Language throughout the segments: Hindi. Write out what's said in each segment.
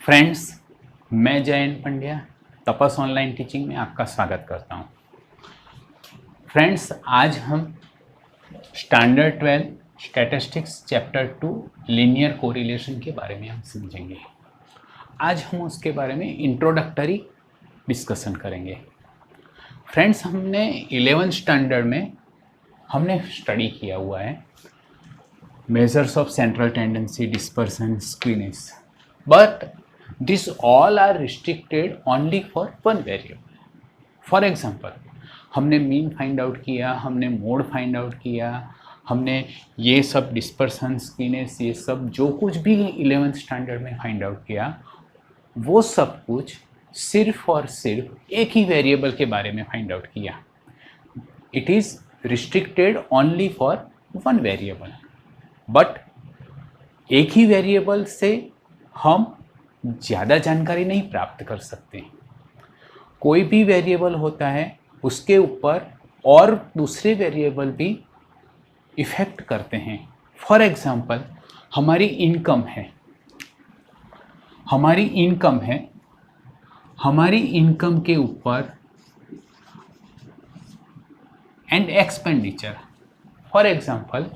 फ्रेंड्स, मैं जयंत पंड्या तपस ऑनलाइन टीचिंग में आपका स्वागत करता हूं। फ्रेंड्स, आज हम standard 12 statistics chapter 2 linear correlation के बारे में हम समझेंगे। आज हम उसके बारे में इंट्रोडक्टरी डिस्कशन करेंगे। फ्रेंड्स, हमने 11th स्टैंडर्ड में हमने स्टडी किया हुआ है measures of central tendency, dispersion, skewness, but these all are restricted only for one variable. For example, हमने मीन फाइंड आउट किया, हमने मोड फाइंड आउट किया, हमने ये सब डिस्पर्सन, स्क्वीनेस, ये सब जो कुछ भी 11th स्टैंडर्ड में फाइंड आउट किया, वो सब कुछ सिर्फ और सिर्फ एक ही वेरिएबल के बारे में फाइंड आउट किया। It is restricted only for one variable. But एक ही वेरिएबल से हम ज़्यादा जानकारी नहीं प्राप्त कर सकते। कोई भी वेरिएबल होता है, उसके ऊपर और दूसरे वेरिएबल भी इफ़ेक्ट करते हैं। फॉर एग्ज़ाम्पल, हमारी इनकम है, हमारी इनकम के ऊपर एंड एक्सपेंडिचर, फॉर एग्ज़ाम्पल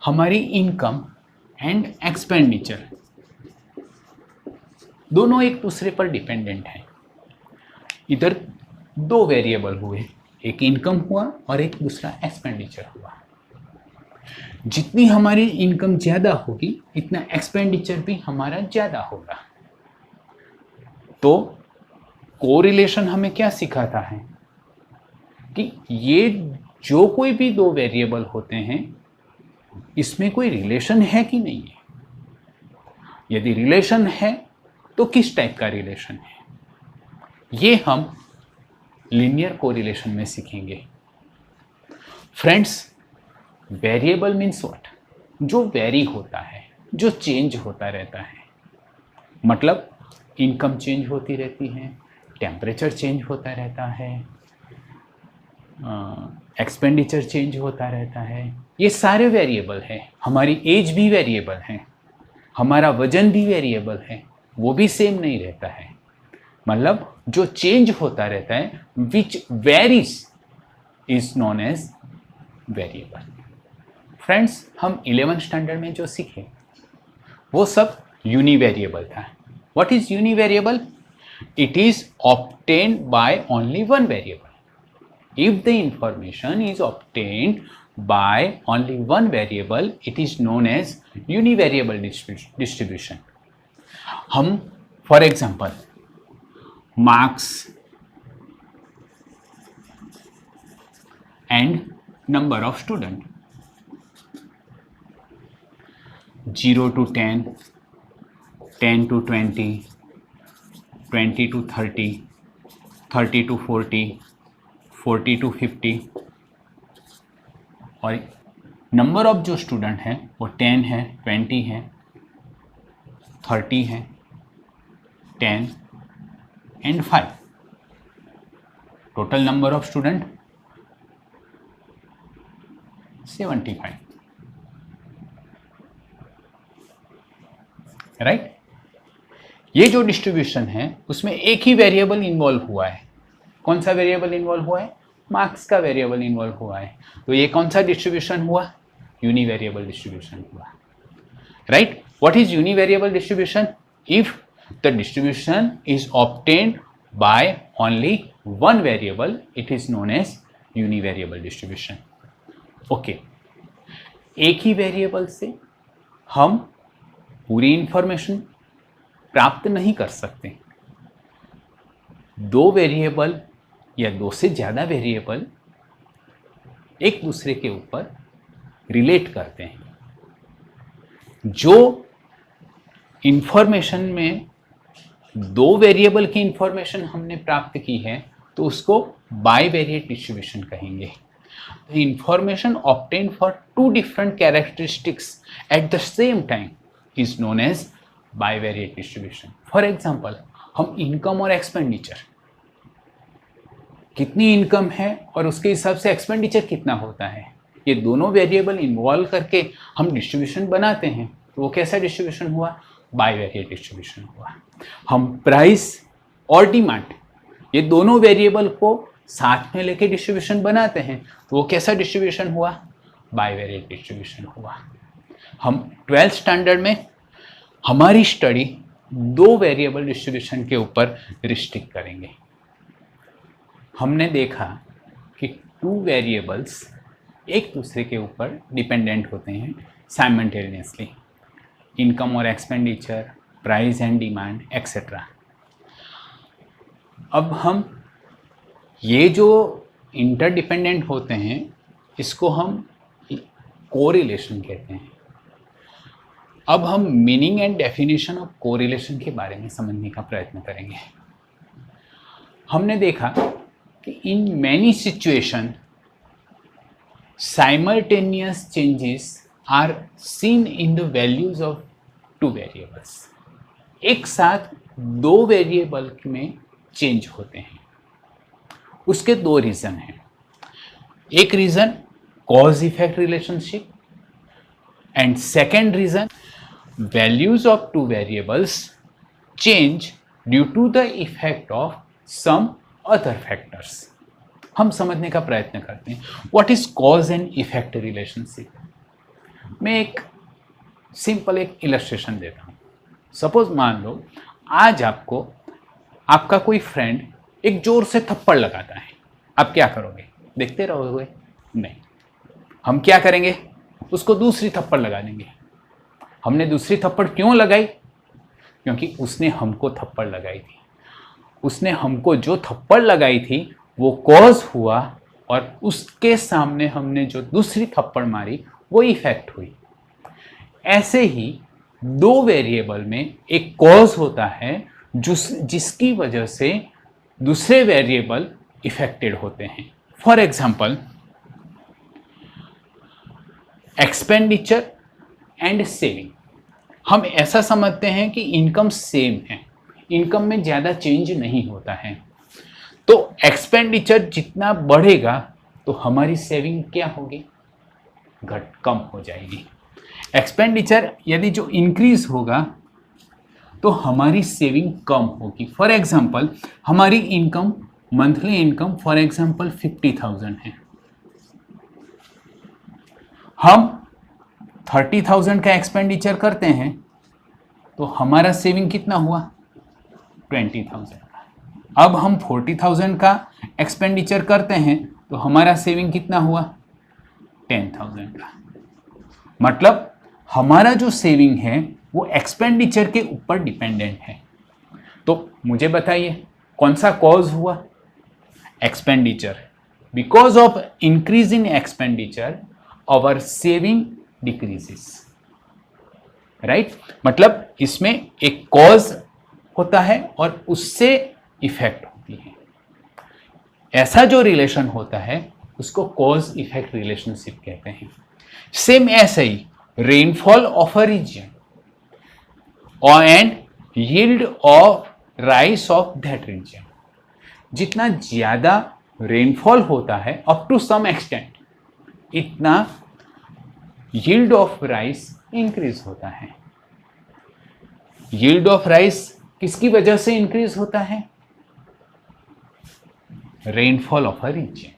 हमारी इनकम एंड एक्सपेंडिचर दोनों एक दूसरे पर डिपेंडेंट हैं। इधर दो वेरिएबल हुए, एक इनकम हुआ और एक दूसरा एक्सपेंडिचर हुआ। जितनी हमारी इनकम ज़्यादा होगी, इतना एक्सपेंडिचर भी हमारा ज़्यादा होगा। तो कोरिलेशन हमें क्या सिखाता है कि ये जो कोई भी दो वेरिएबल होते हैं, इसमें कोई रिलेशन है कि नहीं है। यदि रिलेशन है तो किस टाइप का रिलेशन है, ये हम लीनियर कोरिलेशन में सीखेंगे। Friends, variable means what? जो वेरी होता है, जो चेंज होता रहता है। मतलब इनकम चेंज होती रहती है, टेम्परेचर चेंज होता रहता है, एक्सपेंडिचर चेंज होता रहता है। ये सारे वेरिएबल हैं। हमारी एज भी वेरिएबल है, हमारा वजन भी वेरिएबल है, वो भी सेम नहीं रहता है। मतलब जो चेंज होता रहता है, which varies is known as variable. Friends, हम 11th स्टैंडर्ड में जो सीखे वो सब यूनिवेरिएबल था। What is univariable? It is obtained by only one variable. If the information is obtained by only one variable, it is known as univariable distribution. हम for example marks and number of student, 0 to 10, 10 to 20, 20 to 30, 30 to 40, 40 to 50, और नंबर ऑफ जो स्टूडेंट हैं वो 10 है, 20 है, 30 है, 10 and 5। Total number of student 75। Right? ये जो डिस्ट्रीब्यूशन है उसमें एक ही वेरिएबल इन्वॉल्व हुआ है। कौन सा वेरिएबल इन्वॉल्व हुआ है? मार्क्स का वेरिएबल इन्वॉल्व हुआ है। तो ये कौन सा डिस्ट्रीब्यूशन हुआ? यूनिवेरिएबल डिस्ट्रीब्यूशन हुआ। Right? What is univariable distribution? If the distribution is obtained by only one variable, it is known as univariable distribution. Okay, एक ही वेरिएबल से हम पूरी इंफॉर्मेशन प्राप्त नहीं कर सकते। दो वेरिएबल या दो से ज़्यादा वेरिएबल एक दूसरे के ऊपर रिलेट करते हैं। जो इंफॉर्मेशन में दो वेरिएबल की इंफॉर्मेशन हमने प्राप्त की है, तो उसको बाइवेरिएट डिस्ट्रीब्यूशन कहेंगे। The information obtained for two different characteristics at the same time is known as bivariate distribution. For example, हम इनकम और एक्सपेंडिचर, कितनी इनकम है और उसके हिसाब से एक्सपेंडिचर कितना होता है, ये दोनों वेरिएबल इन्वॉल्व करके हम डिस्ट्रीब्यूशन बनाते हैं। तो वो कैसा डिस्ट्रीब्यूशन हुआ? बाइवेरिएट डिस्ट्रीब्यूशन हुआ। हम प्राइस और डिमांड ये दोनों वेरिएबल को साथ में लेके डिस्ट्रीब्यूशन बनाते हैं, तो वो कैसा डिस्ट्रीब्यूशन हुआ? बाइवेरिएट डिस्ट्रीब्यूशन हुआ। हम 12th स्टैंडर्ड में हमारी स्टडी दो वेरिएबल डिस्ट्रीब्यूशन के ऊपर रिस्ट्रिक्ट करेंगे। हमने देखा कि टू वेरिएबल्स एक दूसरे के ऊपर डिपेंडेंट होते हैं साइमल्टेनियसली, इनकम और expenditure, price and demand etcetera. अब हम ये जो इंटरडिपेंडेंट होते हैं इसको हम कोरिलेशन कहते हैं। अब हम meaning and definition of correlation के बारे में समझने का प्रयत्न करेंगे। हमने देखा कि in many situation simultaneous changes are seen in the values of two variables. एक साथ दो वेरिएबल में चेंज होते हैं। उसके दो रीज़न हैं। एक reason cause effect relationship and second reason values of two variables change due to the effect of some other factors. हम समझने का प्रयत्न करते हैं what is cause and effect relationship. मैं एक सिंपल एक इलस्ट्रेशन देता हूँ। सपोज मान लो आज आपको आपका कोई फ्रेंड एक जोर से थप्पड़ लगाता है, आप क्या करोगे? देखते रहोगे? नहीं, हम क्या करेंगे? उसको दूसरी थप्पड़ लगा देंगे। हमने दूसरी थप्पड़ क्यों लगाई? क्योंकि उसने हमको थप्पड़ लगाई थी। उसने हमको जो थप्पड़ लगाई थी वो कॉज हुआ और उसके सामने हमने जो दूसरी थप्पड़ मारी वो इफेक्ट हुई। ऐसे ही दो वेरिएबल में एक कॉज होता है जिसकी वजह से दूसरे वेरिएबल इफेक्टेड होते हैं। For example expenditure and saving. हम ऐसा समझते हैं कि इनकम सेम है, इनकम में ज़्यादा चेंज नहीं होता है, तो एक्सपेंडिचर जितना बढ़ेगा तो हमारी सेविंग क्या होगी? कम हो जाएगी। एक्सपेंडिचर यदि जो इंक्रीज होगा तो हमारी सेविंग कम होगी। फॉर एग्जांपल हमारी income monthly income for example 50,000 है, हम 30,000 का एक्सपेंडिचर करते हैं तो हमारा सेविंग कितना हुआ? 20,000 का। अब हम 40,000 का एक्सपेंडिचर करते हैं तो हमारा सेविंग कितना हुआ? 10,000 का। मतलब हमारा जो सेविंग है वो एक्सपेंडिचर के ऊपर डिपेंडेंट है। तो मुझे बताइए कौन सा कॉज हुआ? Expenditure. Because of increase in expenditure our saving decreases, right? मतलब इसमें एक कॉज होता है और उससे इफेक्ट होती है। ऐसा जो रिलेशन होता है उसको कॉज इफेक्ट रिलेशनशिप कहते हैं। सेम ऐसे ही rainfall of a region and yield of rice of that region. जितना ज़्यादा रेनफॉल होता है अप टू सम एक्सटेंट, इतना यील्ड ऑफ राइस इंक्रीज होता है। यील्ड ऑफ राइस किसकी वजह से इंक्रीज होता है? Rainfall of a region.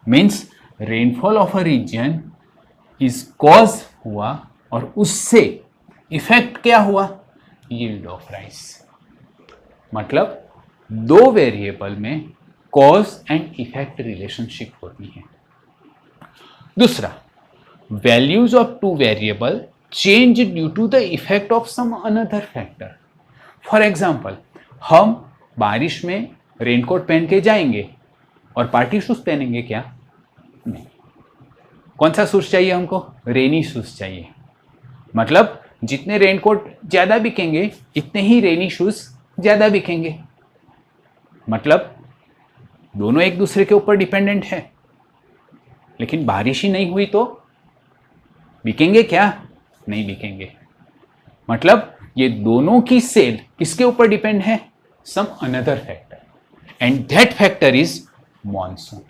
Means rainfall of a region is cause हुआ और उससे इफेक्ट क्या हुआ? Yield of rice. मतलब दो वेरिएबल में कॉज एंड इफेक्ट रिलेशनशिप होती है। दूसरा, values of two variable change due to the effect of some another factor. For example हम बारिश में रेनकोट पहन के जाएंगे और पार्टी शूज पहनेंगे क्या? नहीं। कौन सा शूज चाहिए हमको? रेनी शूज चाहिए। मतलब जितने रेनकोट ज़्यादा बिकेंगे इतने ही रेनी शूज ज़्यादा बिकेंगे। मतलब दोनों एक दूसरे के ऊपर डिपेंडेंट है। लेकिन बारिश ही नहीं हुई तो बिकेंगे क्या? नहीं बिकेंगे। मतलब ये दोनों की सेल किसके ऊपर डिपेंड है? Some another factor and that factor is monsoon.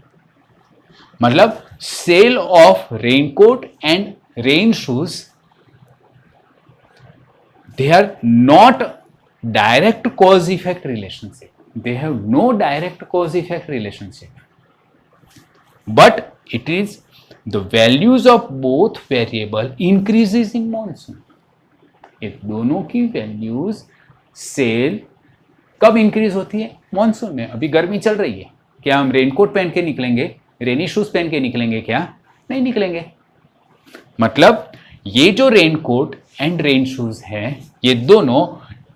मतलब sale of raincoat and rain shoes they are not direct cause effect relationship, they have no direct cause effect relationship, but it is the values of both variable increases in monsoon. ये दोनों की वैल्यूज सेल कब इंक्रीज होती है? मॉनसून में। अभी गर्मी चल रही है, क्या हम रेनकोट पहन के निकलेंगे, रेनी शूज पहन के निकलेंगे? क्या नहीं निकलेंगे। मतलब ये जो रेनकोट एंड रेन शूज है, ये दोनों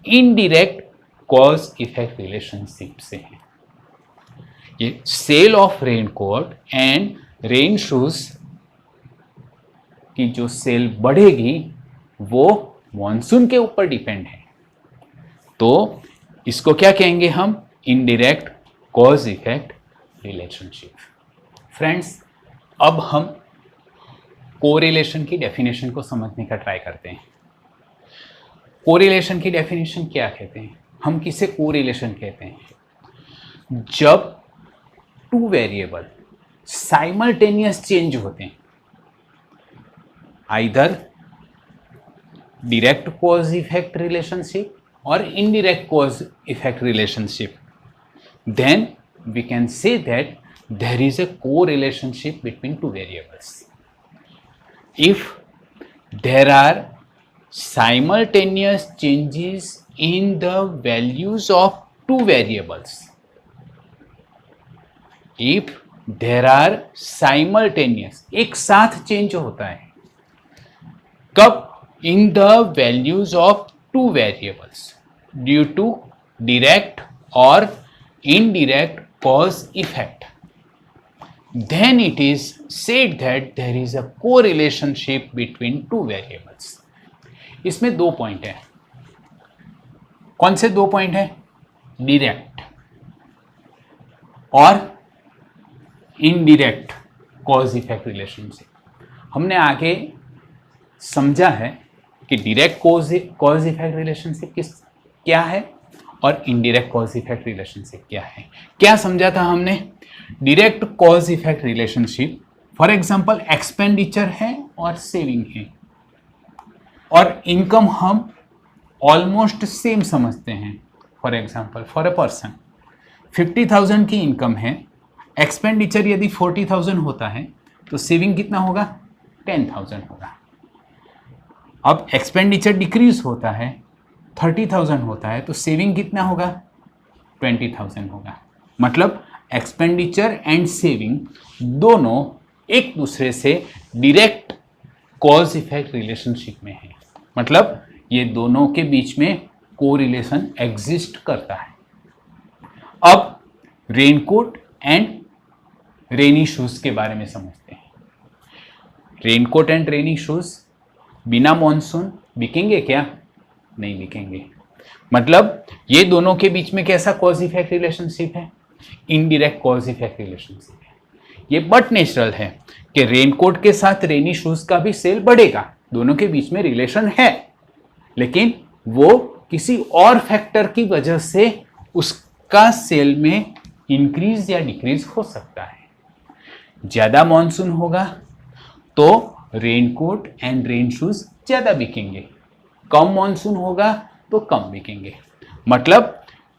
इनडायरेक्ट कॉज इफेक्ट रिलेशनशिप से हैं। ये sale of raincoat and rain shoes की जो सेल बढ़ेगी वो मॉनसून के ऊपर डिपेंड है। तो इसको क्या कहेंगे हम? Indirect cause effect relationship. Friends, अब हम कोरिलेशन की डेफिनेशन को समझने का ट्राई करते हैं। कोरिलेशन की डेफिनेशन क्या कहते हैं? हम किसे कोरिलेशन कहते हैं? जब टू वेरिएबल साइमल्टेनियस चेंज होते हैं, either direct cause effect relationship और indirect cause effect relationship, then we can say that there is a correlationship between two variables. If there are simultaneous changes in the values of two variables, if there are simultaneous, एक साथ चेंज होता है, कब? in the values of two variables due to direct or indirect cause effect, then it is said that there is a correlationship between two variables. इसमें दो पॉइंट है। कौन से दो पॉइंट है? डायरेक्ट और इनडायरेक्ट कॉज इफेक्ट रिलेशनशिप। हमने आगे समझा है कि डायरेक्ट कॉज इफेक्ट रिलेशनशिप क्या है और इनडायरेक्ट कॉज इफेक्ट रिलेशनशिप क्या है। क्या समझा था हमने? Direct cause effect relationship, for example expenditure है और सेविंग है और इनकम हम ऑलमोस्ट सेम समझते हैं। For example, for a person 50,000 की इनकम है, एक्सपेंडिचर यदि 40,000 होता है तो सेविंग कितना होगा? 10,000 होगा। अब एक्सपेंडिचर डिक्रीज होता है, 30,000 होता है तो सेविंग कितना होगा? 20,000 होगा। मतलब एक्सपेंडिचर एंड सेविंग दोनों एक दूसरे से डायरेक्ट कॉज इफेक्ट रिलेशनशिप में है। मतलब ये दोनों के बीच में कोरिलेशन एग्जिस्ट करता है। अब रेनकोट एंड रेनी शूज के बारे में समझते हैं। रेनकोट एंड रेनी शूज बिना मॉनसून बिकेंगे क्या? नहीं बिकेंगे। मतलब ये दोनों के बीच में कैसा कॉज इफेक्ट रिलेशनशिप है? इनडायरेक्ट कॉज इफेक्ट रिलेशनशिप है। ये बट नेचुरल है कि रेनकोट के साथ रेनी शूज का भी सेल बढ़ेगा, दोनों के बीच में रिलेशन है, लेकिन वो किसी और फैक्टर की वजह से उसका सेल में इंक्रीज या डिक्रीज हो सकता है। ज्यादा मॉनसून होगा तो रेनकोट एंड रेन शूज ज्यादा बिकेंगे, कम मॉनसून होगा तो कम बिकेंगे। मतलब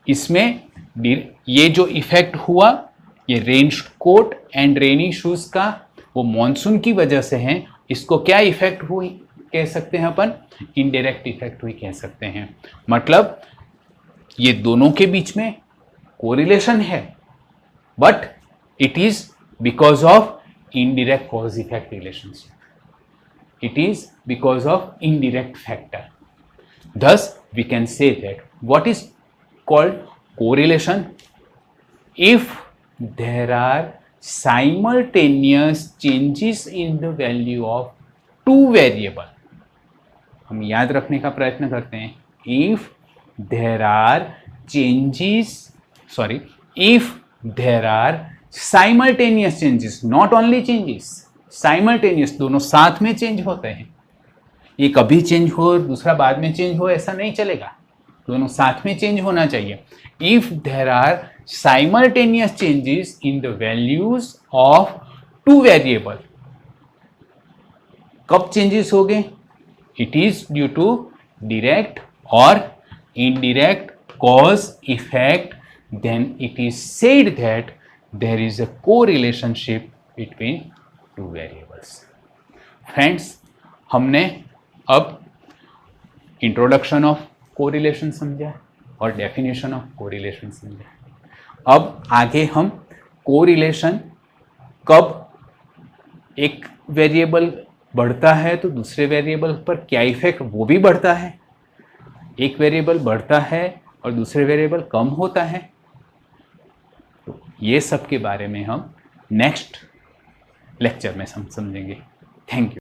इसमें ये जो इफेक्ट हुआ ये रेनकोट एंड रेनी शूज का, वो मॉनसून की वजह से है। इसको क्या इफेक्ट हुई कह सकते हैं अपन? इनडायरेक्ट इफेक्ट हुई कह सकते हैं। मतलब ये दोनों के बीच में कोरिलेशन है, but it is because of indirect cause effect relationship. It is because of indirect factor. Thus we can say that what is called correlation? If there are simultaneous changes in the value of two variable, हम याद रखने का प्रयत्न करते हैं, if there are simultaneous changes, not only changes, simultaneous, दोनों साथ में चेंज होते हैं। ये कभी चेंज हो दूसरा बाद में चेंज हो ऐसा नहीं चलेगा, दोनों साथ में चेंज होना चाहिए। If there are simultaneous changes in the values of two variable, कब चेंजेस हो गए? It is due to direct or indirect cause effect, then it is said that there is a correlationship between two variables. Friends, हमने अब इंट्रोडक्शन ऑफ कोरिलेशन समझा और डेफिनेशन ऑफ कोरिलेशन समझा। अब आगे हम कोरिलेशन कब एक वेरिएबल बढ़ता है तो दूसरे वेरिएबल पर क्या इफेक्ट वो भी बढ़ता है, एक वेरिएबल बढ़ता है और दूसरे वेरिएबल कम होता है, तो ये सब के बारे में हम नेक्स्ट लेक्चर में समझेंगे। Thank you.